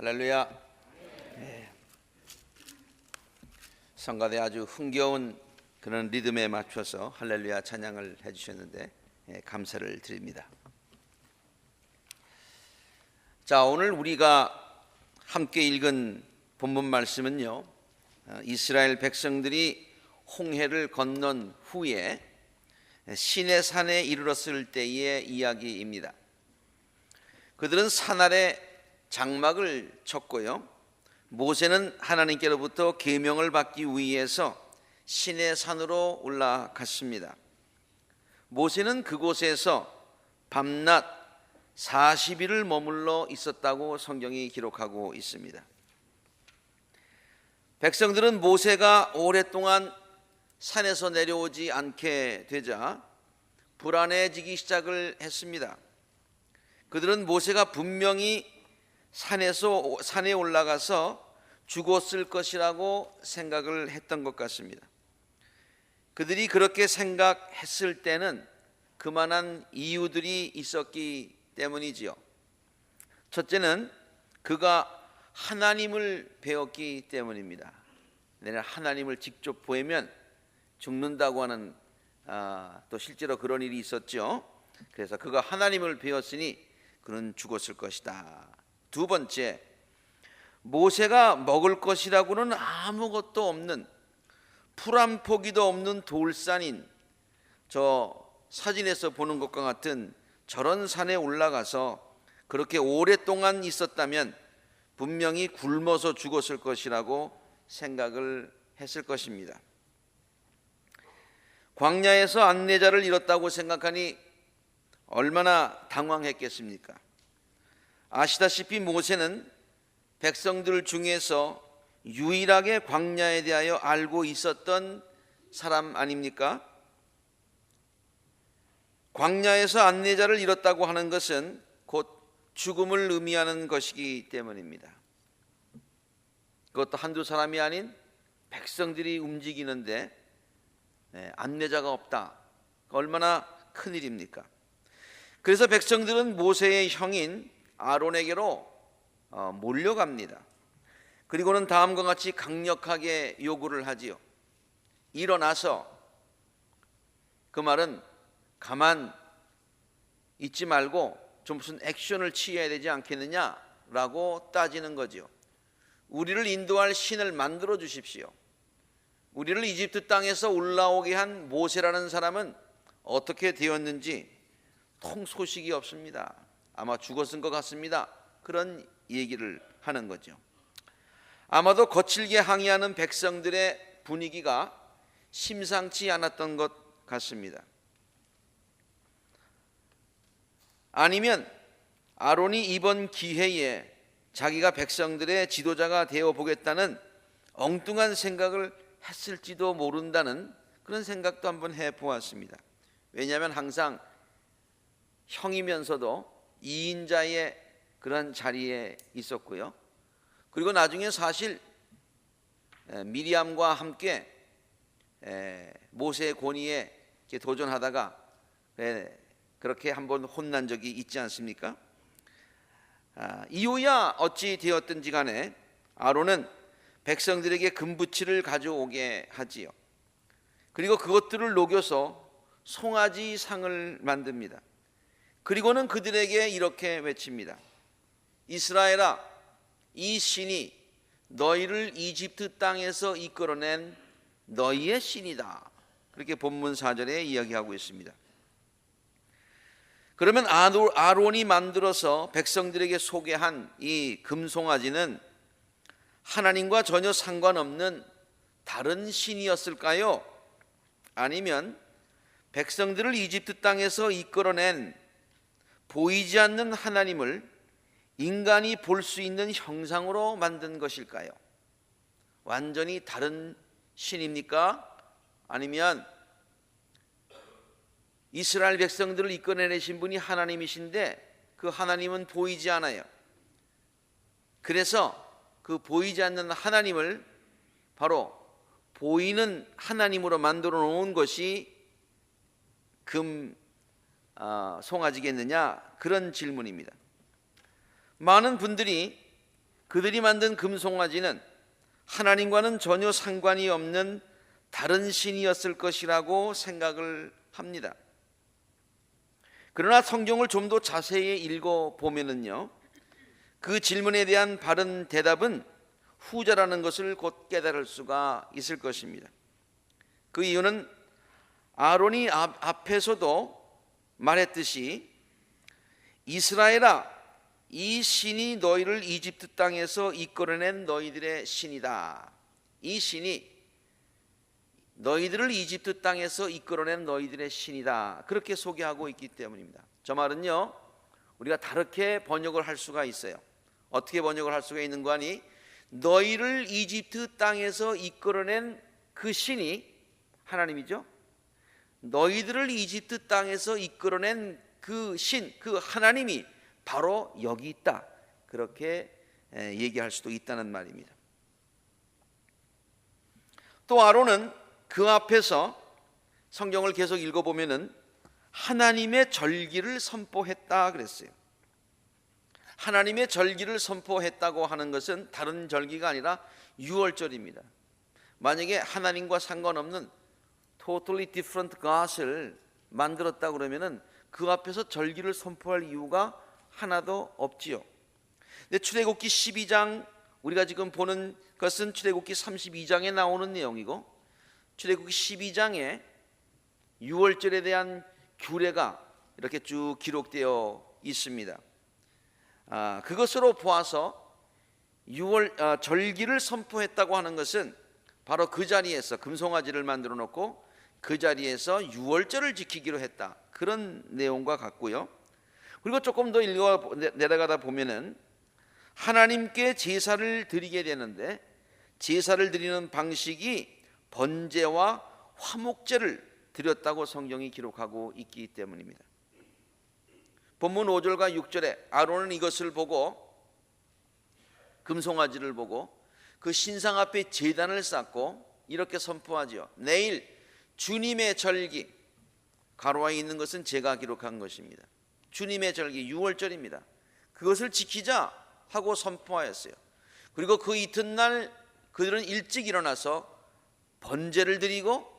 할렐루야. 네. 성가대 아주 흥겨운 그런 리듬에 맞춰서 할렐루야 찬양을 해주셨는데 감사를 드립니다. 자, 오늘 우리가 함께 읽은 본문 말씀은요, 이스라엘 백성들이 홍해를 건넌 후에 시내산에 이르렀을 때의 이야기입니다. 그들은 산 아래 장막을 쳤고요, 모세는 하나님께로부터 계명을 받기 위해서 시내산으로 올라갔습니다. 모세는 그곳에서 밤낮 40일을 머물러 있었다고 성경이 기록하고 있습니다. 백성들은 모세가 오랫동안 산에서 내려오지 않게 되자 불안해지기 시작을 했습니다. 그들은 모세가 분명히 산에 올라가서 죽었을 것이라고 생각을 했던 것 같습니다. 그들이 그렇게 생각했을 때는 그만한 이유들이 있었기 때문이지요. 첫째는 그가 하나님을 배웠기 때문입니다. 내가 하나님을 직접 보면 죽는다고 하는 또 실제로 그런 일이 있었죠. 그래서 그가 하나님을 배웠으니 그는 죽었을 것이다. 두 번째, 모세가 먹을 것이라고는 아무것도 없는, 풀 한 포기도 없는 돌산인, 저 사진에서 보는 것과 같은 저런 산에 올라가서 그렇게 오랫동안 있었다면 분명히 굶어서 죽었을 것이라고 생각을 했을 것입니다. 광야에서 안내자를 잃었다고 생각하니 얼마나 당황했겠습니까? 아시다시피 모세는 백성들 중에서 유일하게 광야에 대하여 알고 있었던 사람 아닙니까? 광야에서 안내자를 잃었다고 하는 것은 곧 죽음을 의미하는 것이기 때문입니다. 그것도 한두 사람이 아닌 백성들이 움직이는데 안내자가 없다. 얼마나 큰일입니까? 그래서 백성들은 모세의 형인 아론에게로 몰려갑니다. 그리고는 다음과 같이 강력하게 요구를 하지요. 일어나서, 그 말은 가만 있지 말고 좀 무슨 액션을 취해야 되지 않겠느냐라고 따지는 거지요. 우리를 인도할 신을 만들어 주십시오. 우리를 이집트 땅에서 올라오게 한 모세라는 사람은 어떻게 되었는지 통 소식이 없습니다. 아마 죽었을 것 같습니다. 그런 얘기를 하는 거죠. 아마도 거칠게 항의하는 백성들의 분위기가 심상치 않았던 것 같습니다. 아니면 아론이 이번 기회에 자기가 백성들의 지도자가 되어 보겠다는 엉뚱한 생각을 했을지도 모른다는 그런 생각도 한번 해보았습니다. 왜냐하면 항상 형이면서도 2인자의 그런 자리에 있었고요. 그리고 나중에 사실 미리암과 함께 모세의 권위에 도전하다가 그렇게 한번 혼난 적이 있지 않습니까? 이유야 어찌 되었든지 간에 아론은 백성들에게 금부치를 가져오게 하지요. 그리고 그것들을 녹여서 송아지 상을 만듭니다. 그리고는 그들에게 이렇게 외칩니다. 이스라엘아, 이 신이 너희를 이집트 땅에서 이끌어낸 너희의 신이다. 그렇게 본문 4절에 이야기하고 있습니다. 그러면 아론이 만들어서 백성들에게 소개한 이 금송아지는 하나님과 전혀 상관없는 다른 신이었을까요? 아니면 백성들을 이집트 땅에서 이끌어낸 보이지 않는 하나님을 인간이 볼 수 있는 형상으로 만든 것일까요? 완전히 다른 신입니까? 아니면 이스라엘 백성들을 이끌어내신 분이 하나님이신데 그 하나님은 보이지 않아요. 그래서 그 보이지 않는 하나님을 바로 보이는 하나님으로 만들어 놓은 것이 송아지겠느냐, 그런 질문입니다. 많은 분들이 그들이 만든 금송아지는 하나님과는 전혀 상관이 없는 다른 신이었을 것이라고 생각을 합니다. 그러나 성경을 좀 더 자세히 읽어보면요, 그 질문에 대한 바른 대답은 후자라는 것을 곧 깨달을 수가 있을 것입니다. 그 이유는 아론이 앞에서도 말했듯이 이스라엘아, 이 신이 너희를 이집트 땅에서 이끌어낸 너희들의 신이다. 이 신이 너희들을 이집트 땅에서 이끌어낸 너희들의 신이다. 그렇게 소개하고 있기 때문입니다. 저 말은요, 우리가 다르게 번역을 할 수가 있어요. 어떻게 번역을 할 수가 있는 거 아니? 너희를 이집트 땅에서 이끌어낸 그 신이 하나님이죠. 너희들을 이집트 땅에서 이끌어낸 그 신, 그 하나님이 바로 여기 있다. 그렇게 얘기할 수도 있다는 말입니다. 또 아론은 그 앞에서 성경을 계속 읽어보면은 하나님의 절기를 선포했다 그랬어요. 하나님의 절기를 선포했다고 하는 것은 다른 절기가 아니라 유월절입니다. 만약에 하나님과 상관없는 totally different God을 만들었다 그러면은 그 앞에서 절기를 선포할 이유가 하나도 없지요. 근데 출애굽기 12장, 우리가 지금 보는 것은 출애굽기 32장에 나오는 내용이고, 출애굽기 12장에 유월절에 대한 규례가 이렇게 쭉 기록되어 있습니다. 그것으로 보아서 절기를 선포했다고 하는 것은 바로 그 자리에서 금송아지를 만들어 놓고 그 자리에서 유월절을 지키기로 했다, 그런 내용과 같고요. 그리고 조금 더 내려가다 보면은 하나님께 제사를 드리게 되는데, 제사를 드리는 방식이 번제와 화목제를 드렸다고 성경이 기록하고 있기 때문입니다. 본문 5절과 6절에 아론은 이것을 보고, 금송아지를 보고 그 신상 앞에 제단을 쌓고 이렇게 선포하죠. 내일 주님의 절기, 가로와 있는 것은 제가 기록한 것입니다. 주님의 절기 유월절입니다. 그것을 지키자 하고 선포하였어요. 그리고 그 이튿날 그들은 일찍 일어나서 번제를 드리고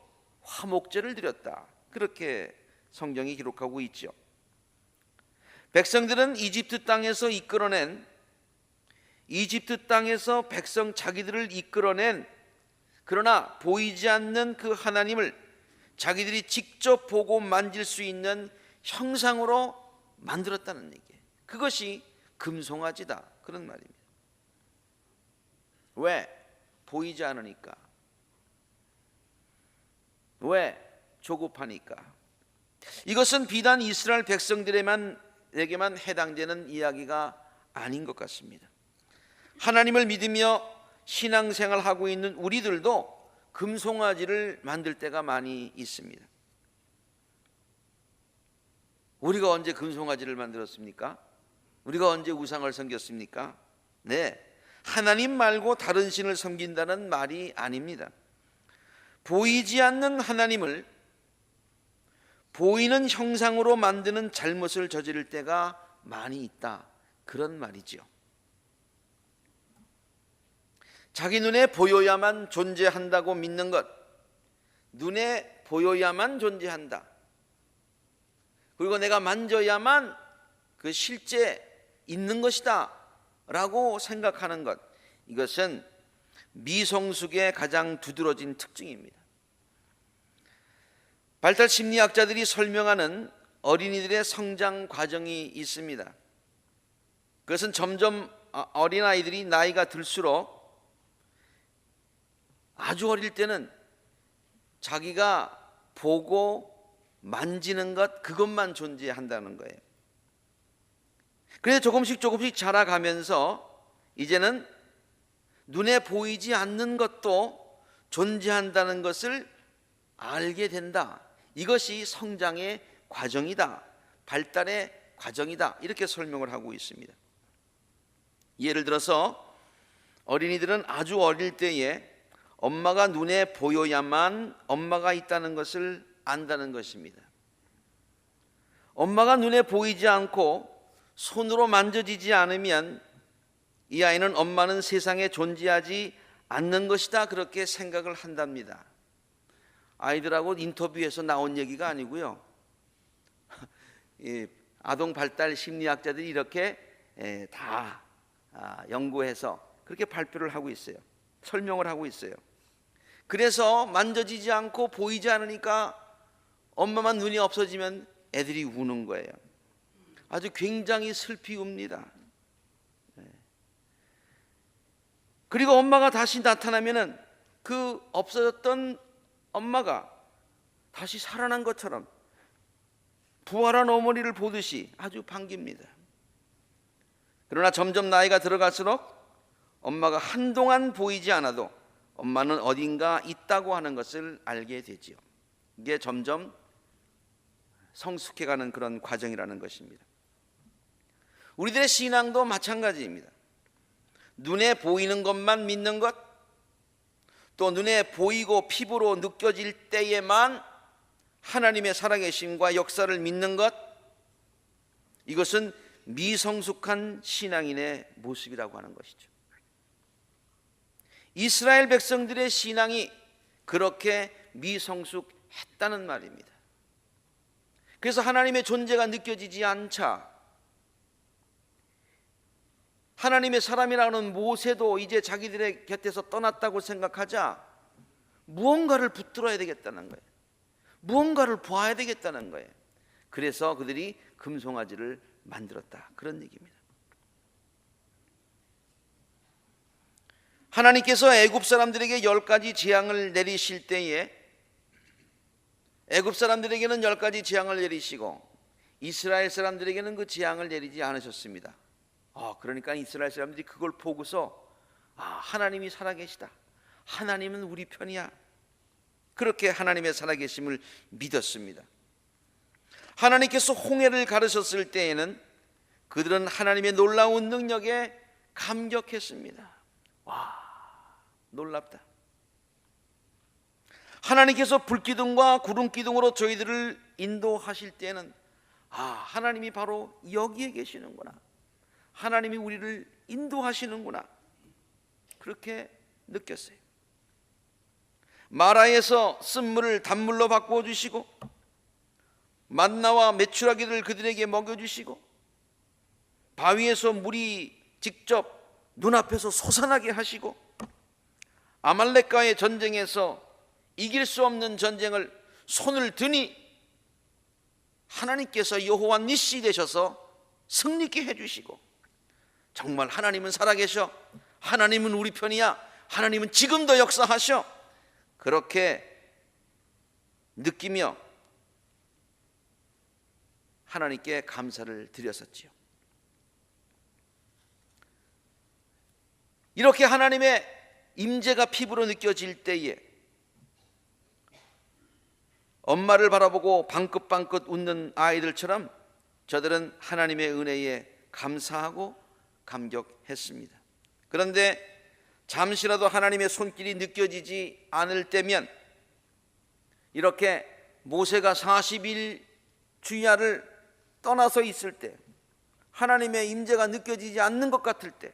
화목제를 드렸다, 그렇게 성경이 기록하고 있죠. 백성들은 이집트 땅에서 백성 자기들을 이끌어낸, 그러나 보이지 않는 그 하나님을 자기들이 직접 보고 만질 수 있는 형상으로 만들었다는 얘기예요. 그것이 금송아지다, 그런 말입니다. 왜? 보이지 않으니까. 왜? 조급하니까. 이것은 비단 이스라엘 백성들에게만 해당되는 이야기가 아닌 것 같습니다. 하나님을 믿으며 신앙생활하고 있는 우리들도 금송아지를 만들 때가 많이 있습니다. 우리가 언제 금송아지를 만들었습니까? 우리가 언제 우상을 섬겼습니까? 네, 하나님 말고 다른 신을 섬긴다는 말이 아닙니다. 보이지 않는 하나님을 보이는 형상으로 만드는 잘못을 저지를 때가 많이 있다, 그런 말이지요. 자기 눈에 보여야만 존재한다고 믿는 것, 눈에 보여야만 존재한다, 그리고 내가 만져야만 그 실제 있는 것이다 라고 생각하는 것, 이것은 미성숙의 가장 두드러진 특징입니다. 발달 심리학자들이 설명하는 어린이들의 성장 과정이 있습니다. 그것은 점점 어린아이들이 나이가 들수록 아주 어릴 때는 자기가 보고 만지는 것, 그것만 존재한다는 거예요. 그래서 조금씩 자라가면서 이제는 눈에 보이지 않는 것도 존재한다는 것을 알게 된다. 이것이 성장의 과정이다, 발달의 과정이다, 이렇게 설명을 하고 있습니다. 예를 들어서 어린이들은 아주 어릴 때에 엄마가 눈에 보여야만 엄마가 있다는 것을 안다는 것입니다. 엄마가 눈에 보이지 않고 손으로 만져지지 않으면 이 아이는 엄마는 세상에 존재하지 않는 것이다, 그렇게 생각을 한답니다. 아이들하고 인터뷰에서 나온 얘기가 아니고요. 아동 발달 심리학자들이 이렇게 다 연구해서 그렇게 발표를 하고 있어요. 설명을 하고 있어요. 그래서 만져지지 않고 보이지 않으니까 엄마만 눈이 없어지면 애들이 우는 거예요. 아주 굉장히 슬피 웁니다. 그리고 엄마가 다시 나타나면은 그 없어졌던 엄마가 다시 살아난 것처럼 부활한 어머니를 보듯이 아주 반깁니다. 그러나 점점 나이가 들어갈수록 엄마가 한동안 보이지 않아도 엄마는 어딘가 있다고 하는 것을 알게 되지요. 이게 점점 성숙해가는 그런 과정이라는 것입니다. 우리들의 신앙도 마찬가지입니다. 눈에 보이는 것만 믿는 것, 또 눈에 보이고 피부로 느껴질 때에만 하나님의 살아계심과 역사를 믿는 것, 이것은 미성숙한 신앙인의 모습이라고 하는 것이죠. 이스라엘 백성들의 신앙이 그렇게 미성숙했다는 말입니다. 그래서 하나님의 존재가 느껴지지 않자 하나님의 사람이라는 모세도 이제 자기들의 곁에서 떠났다고 생각하자 무언가를 붙들어야 되겠다는 거예요. 무언가를 봐야 되겠다는 거예요. 그래서 그들이 금송아지를 만들었다, 그런 얘기입니다. 하나님께서 애굽 사람들에게 10가지 재앙을 내리실 때에 애굽 사람들에게는 10가지 재앙을 내리시고 이스라엘 사람들에게는 그 재앙을 내리지 않으셨습니다. 그러니까 이스라엘 사람들이 그걸 보고서 하나님이 살아계시다, 하나님은 우리 편이야, 그렇게 하나님의 살아계심을 믿었습니다. 하나님께서 홍해를 가르셨을 때에는 그들은 하나님의 놀라운 능력에 감격했습니다. 와, 놀랍다. 하나님께서 불기둥과 구름기둥으로 저희들을 인도하실 때는 하나님이 바로 여기에 계시는구나, 하나님이 우리를 인도하시는구나, 그렇게 느꼈어요. 마라에서 쓴물을 단물로 바꾸어 주시고 만나와 메추라기를 그들에게 먹여주시고 바위에서 물이 직접 눈앞에서 솟아나게 하시고 아말렉과의 전쟁에서 이길 수 없는 전쟁을 손을 드니 하나님께서 여호와 니시 되셔서 승리케 해주시고, 정말 하나님은 살아계셔, 하나님은 우리 편이야, 하나님은 지금도 역사하셔, 그렇게 느끼며 하나님께 감사를 드렸었지요. 이렇게 하나님의 임재가 피부로 느껴질 때에 엄마를 바라보고 방긋방긋 웃는 아이들처럼 저들은 하나님의 은혜에 감사하고 감격했습니다. 그런데 잠시라도 하나님의 손길이 느껴지지 않을 때면, 이렇게 모세가 40일 주야를 떠나서 있을 때, 하나님의 임재가 느껴지지 않는 것 같을 때,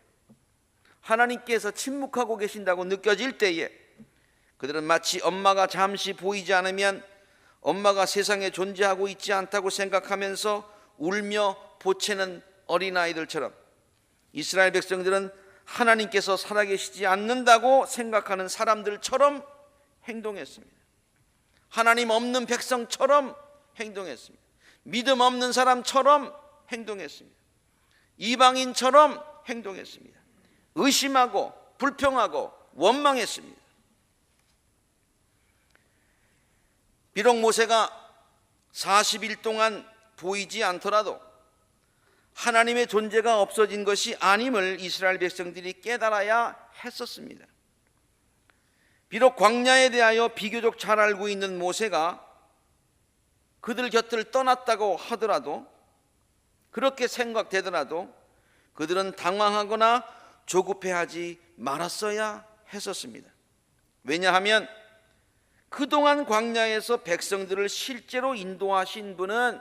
하나님께서 침묵하고 계신다고 느껴질 때에 그들은 마치 엄마가 잠시 보이지 않으면 엄마가 세상에 존재하고 있지 않다고 생각하면서 울며 보채는 어린아이들처럼 이스라엘 백성들은 하나님께서 살아계시지 않는다고 생각하는 사람들처럼 행동했습니다. 하나님 없는 백성처럼 행동했습니다. 믿음 없는 사람처럼 행동했습니다. 이방인처럼 행동했습니다. 의심하고 불평하고 원망했습니다. 비록 모세가 40일 동안 보이지 않더라도 하나님의 존재가 없어진 것이 아님을 이스라엘 백성들이 깨달아야 했었습니다. 비록 광야에 대하여 비교적 잘 알고 있는 모세가 그들 곁을 떠났다고 하더라도, 그렇게 생각되더라도 그들은 당황하거나 조급해하지 말았어야 했었습니다. 왜냐하면 그동안 광야에서 백성들을 실제로 인도하신 분은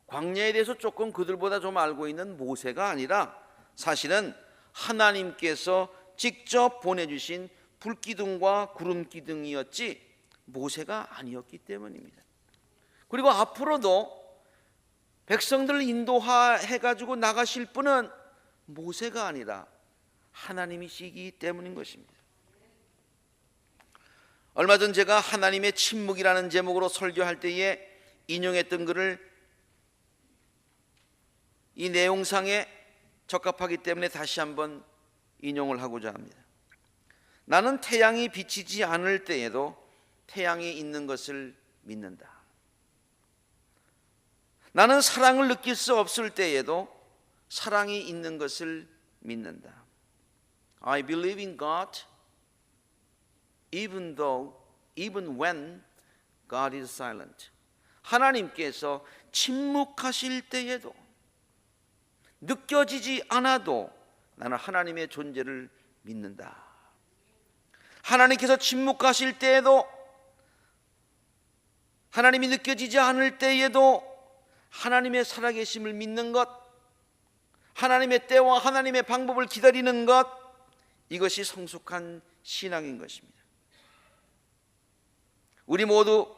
광야에 대해서 조금 그들보다 좀 알고 있는 모세가 아니라 사실은 하나님께서 직접 보내주신 불기둥과 구름기둥이었지 모세가 아니었기 때문입니다. 그리고 앞으로도 백성들을 인도해가지고 나가실 분은 모세가 아니라 하나님이시기 때문인 것입니다. 얼마 전 제가 하나님의 침묵이라는 제목으로 설교할 때에 인용했던 글을 이 내용상에 적합하기 때문에 다시 한번 인용을 하고자 합니다. 나는 태양이 비치지 않을 때에도 태양이 있는 것을 믿는다. 나는 사랑을 느낄 수 없을 때에도 사랑이 있는 것을 믿는다. I believe in God even when God is silent. 하나님께서 침묵하실 때에도 느껴지지 않아도 나는 하나님의 존재를 믿는다. 하나님께서 침묵하실 때에도 하나님이 느껴지지 않을 때에도 하나님의 살아계심을 믿는 것, 하나님의 때와 하나님의 방법을 기다리는 것, 이것이 성숙한 신앙인 것입니다. 우리 모두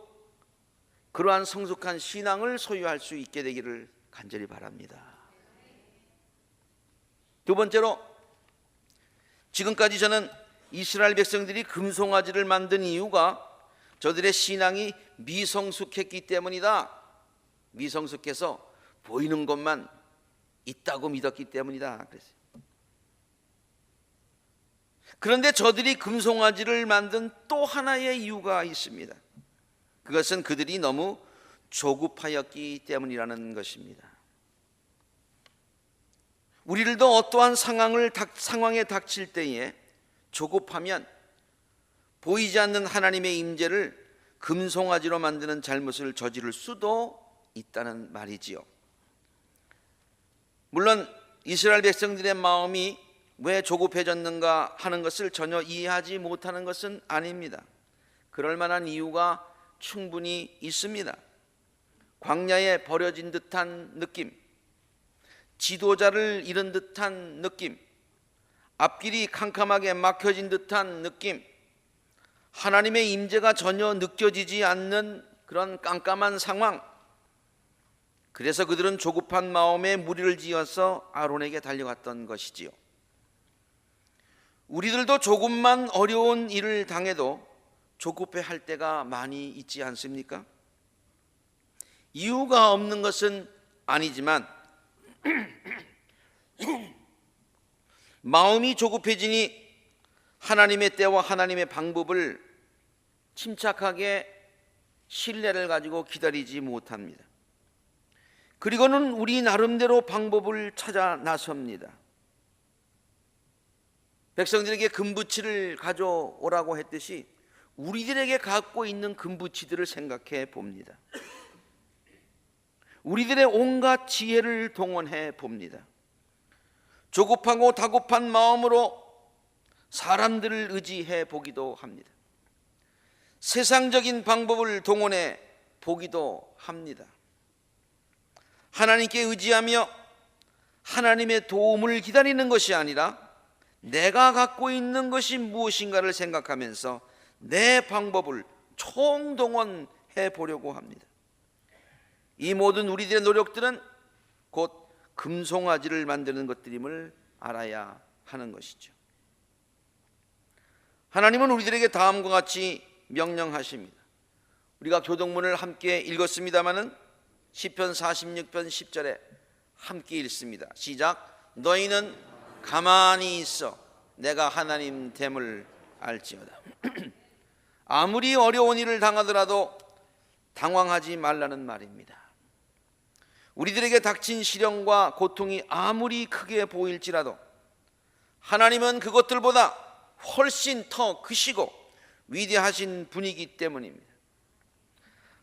그러한 성숙한 신앙을 소유할 수 있게 되기를 간절히 바랍니다. 두 번째로, 지금까지 저는 이스라엘 백성들이 금송아지를 만든 이유가 저들의 신앙이 미성숙했기 때문이다, 미성숙해서 보이는 것만 있다고 믿었기 때문이다 그랬어요. 그런데 저들이 금송아지를 만든 또 하나의 이유가 있습니다. 그것은 그들이 너무 조급하였기 때문이라는 것입니다. 우리들도 어떠한 상황에 닥칠 때에 조급하면 보이지 않는 하나님의 임재를 금송아지로 만드는 잘못을 저지를 수도 있다는 말이지요. 물론 이스라엘 백성들의 마음이 왜 조급해졌는가 하는 것을 전혀 이해하지 못하는 것은 아닙니다. 그럴 만한 이유가 충분히 있습니다. 광야에 버려진 듯한 느낌, 지도자를 잃은 듯한 느낌, 앞길이 캄캄하게 막혀진 듯한 느낌, 하나님의 임재가 전혀 느껴지지 않는 그런 깜깜한 상황. 그래서 그들은 조급한 마음에 무리를 지어서 아론에게 달려갔던 것이지요. 우리들도 조금만 어려운 일을 당해도 조급해할 때가 많이 있지 않습니까? 이유가 없는 것은 아니지만 마음이 조급해지니 하나님의 때와 하나님의 방법을 침착하게 신뢰를 가지고 기다리지 못합니다. 그리고는 우리 나름대로 방법을 찾아 나섭니다. 백성들에게 금부치를 가져오라고 했듯이 우리들에게 갖고 있는 금부치들을 생각해 봅니다. 우리들의 온갖 지혜를 동원해 봅니다. 조급하고 다급한 마음으로 사람들을 의지해 보기도 합니다. 세상적인 방법을 동원해 보기도 합니다. 하나님께 의지하며 하나님의 도움을 기다리는 것이 아니라 내가 갖고 있는 것이 무엇인가를 생각하면서 내 방법을 총동원해 보려고 합니다. 이 모든 우리들의 노력들은 곧 금송아지를 만드는 것들임을 알아야 하는 것이죠. 하나님은 우리들에게 다음과 같이 명령하십니다. 우리가 교동문을 함께 읽었습니다마는 시편 46편 10절에 함께 읽습니다. 시작. 너희는 가만히 있어 내가 하나님 됨을 알지어다. 아무리 어려운 일을 당하더라도 당황하지 말라는 말입니다. 우리들에게 닥친 시련과 고통이 아무리 크게 보일지라도 하나님은 그것들보다 훨씬 더 크시고 위대하신 분이기 때문입니다.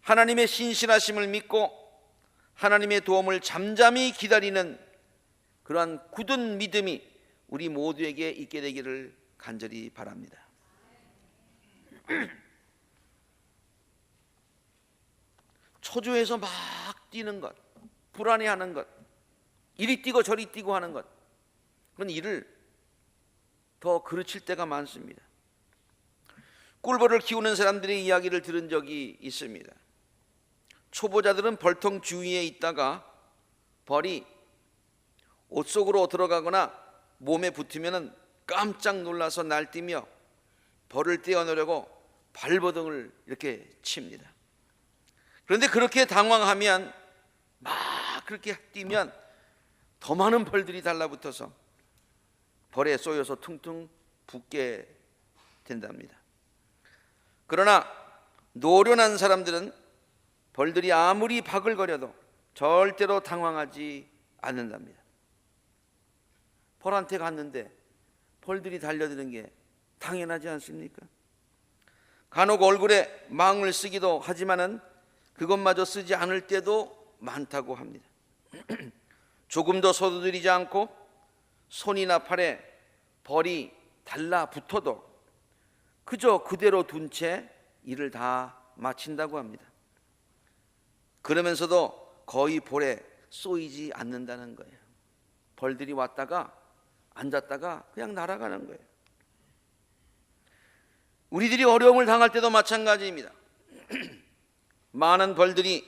하나님의 신실하심을 믿고 하나님의 도움을 잠잠히 기다리는 그러한 굳은 믿음이 우리 모두에게 있게 되기를 간절히 바랍니다. 초조해서 막 뛰는 것, 불안해하는 것, 이리 뛰고 저리 뛰고 하는 것, 그런 일을 더 그르칠 때가 많습니다. 꿀벌을 키우는 사람들의 이야기를 들은 적이 있습니다. 초보자들은 벌통 주위에 있다가 벌이 옷 속으로 들어가거나 몸에 붙으면 깜짝 놀라서 날뛰며 벌을 떼어내려고 발버둥을 이렇게 칩니다. 그런데 그렇게 당황하면 막 그렇게 뛰면 더 많은 벌들이 달라붙어서 벌에 쏘여서 퉁퉁 붓게 된답니다. 그러나 노련한 사람들은 벌들이 아무리 바글거려도 절대로 당황하지 않는답니다. 벌한테 갔는데 벌들이 달려드는 게 당연하지 않습니까? 간혹 얼굴에 망을 쓰기도 하지만은 그것마저 쓰지 않을 때도 많다고 합니다. 조금도 서두르지 않고 손이나 팔에 벌이 달라붙어도 그저 그대로 둔 채 일을 다 마친다고 합니다. 그러면서도 거의 벌에 쏘이지 않는다는 거예요. 벌들이 왔다가 앉았다가 그냥 날아가는 거예요. 우리들이 어려움을 당할 때도 마찬가지입니다. 많은 벌들이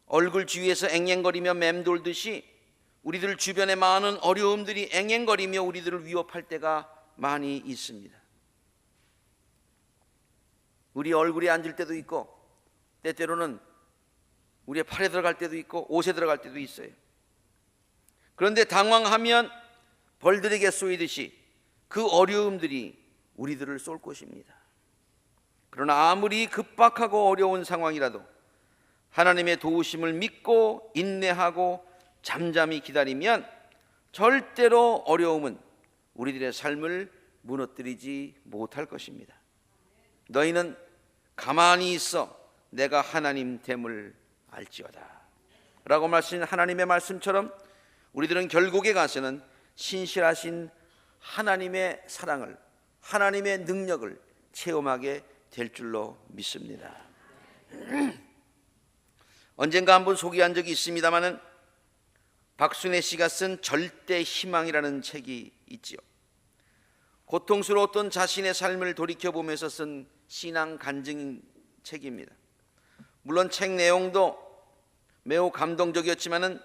얼굴 주위에서 앵앵거리며 맴돌듯이 우리들 주변에 많은 어려움들이 앵앵거리며 우리들을 위협할 때가 많이 있습니다. 우리 얼굴에 앉을 때도 있고 때때로는 우리의 팔에 들어갈 때도 있고 옷에 들어갈 때도 있어요. 그런데 당황하면 벌들에게 쏘이듯이 그 어려움들이 우리들을 쏠 것입니다. 그러나 아무리 급박하고 어려운 상황이라도 하나님의 도우심을 믿고 인내하고 잠잠히 기다리면 절대로 어려움은 우리들의 삶을 무너뜨리지 못할 것입니다. 너희는 가만히 있어 내가 하나님 됨을 알지어다 라고 말씀하신 하나님의 말씀처럼 우리들은 결국에 가서는 신실하신 하나님의 사랑을, 하나님의 능력을 체험하게 될 줄로 믿습니다. 언젠가 한번 소개한 적이 있습니다마는 박순애 씨가 쓴 절대 희망이라는 책이 있지요. 고통스러웠던 자신의 삶을 돌이켜보면서 쓴 신앙 간증 책입니다. 물론 책 내용도 매우 감동적이었지만은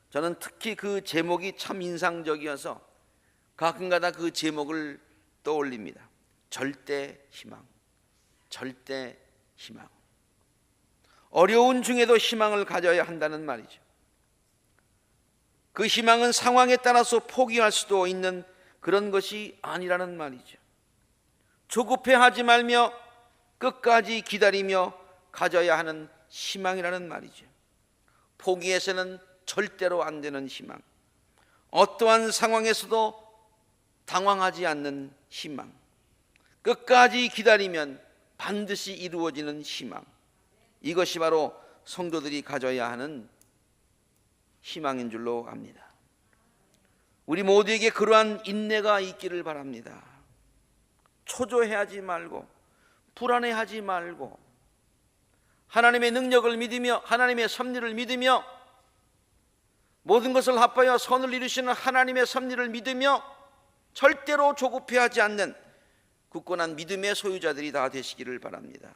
저는 특히 그 제목이 참 인상적이어서 가끔가다 그 제목을 떠올립니다. 절대 희망, 절대 희망. 어려운 중에도 희망을 가져야 한다는 말이죠. 그 희망은 상황에 따라서 포기할 수도 있는 그런 것이 아니라는 말이죠. 조급해하지 말며 끝까지 기다리며 가져야 하는 희망이라는 말이죠. 포기해서는 절대로 안 되는 희망, 어떠한 상황에서도 당황하지 않는 희망, 끝까지 기다리면 반드시 이루어지는 희망, 이것이 바로 성도들이 가져야 하는 희망인 줄로 압니다. 우리 모두에게 그러한 인내가 있기를 바랍니다. 초조해하지 말고 불안해하지 말고 하나님의 능력을 믿으며 하나님의 섭리를 믿으며 모든 것을 합하여 선을 이루시는 하나님의 섭리를 믿으며 절대로 조급해하지 않는 굳건한 믿음의 소유자들이 다 되시기를 바랍니다.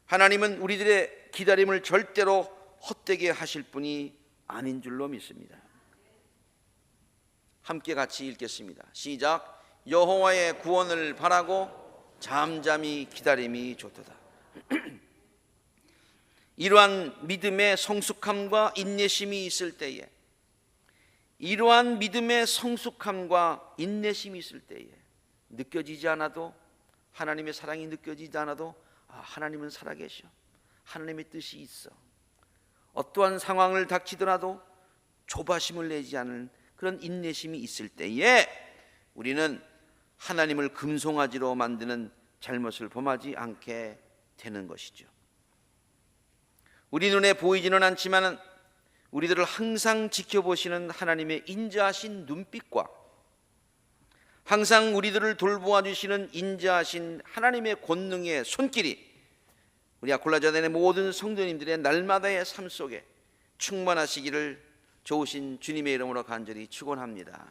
하나님은 우리들의 기다림을 절대로 헛되게 하실 분이 아닌 줄로 믿습니다. 함께 같이 읽겠습니다. 시작. 여호와의 구원을 바라고 잠잠히 기다림이 좋도다. 이러한 믿음의 성숙함과 인내심이 있을 때에, 이러한 믿음의 성숙함과 인내심이 있을 때에 느껴지지 않아도, 하나님의 사랑이 느껴지지 않아도 하나님은 살아계셔, 하나님의 뜻이 있어, 어떠한 상황을 닥치더라도 조바심을 내지 않은 그런 인내심이 있을 때에 우리는 하나님을 금송아지로 만드는 잘못을 범하지 않게 되는 것이죠. 우리 눈에 보이지는 않지만 우리들을 항상 지켜보시는 하나님의 인자하신 눈빛과 항상 우리들을 돌보아 주시는 인자하신 하나님의 권능의 손길이 우리 아콜라자단의 모든 성도님들의 날마다의 삶 속에 충만하시기를 좋으신 주님의 이름으로 간절히 축원합니다.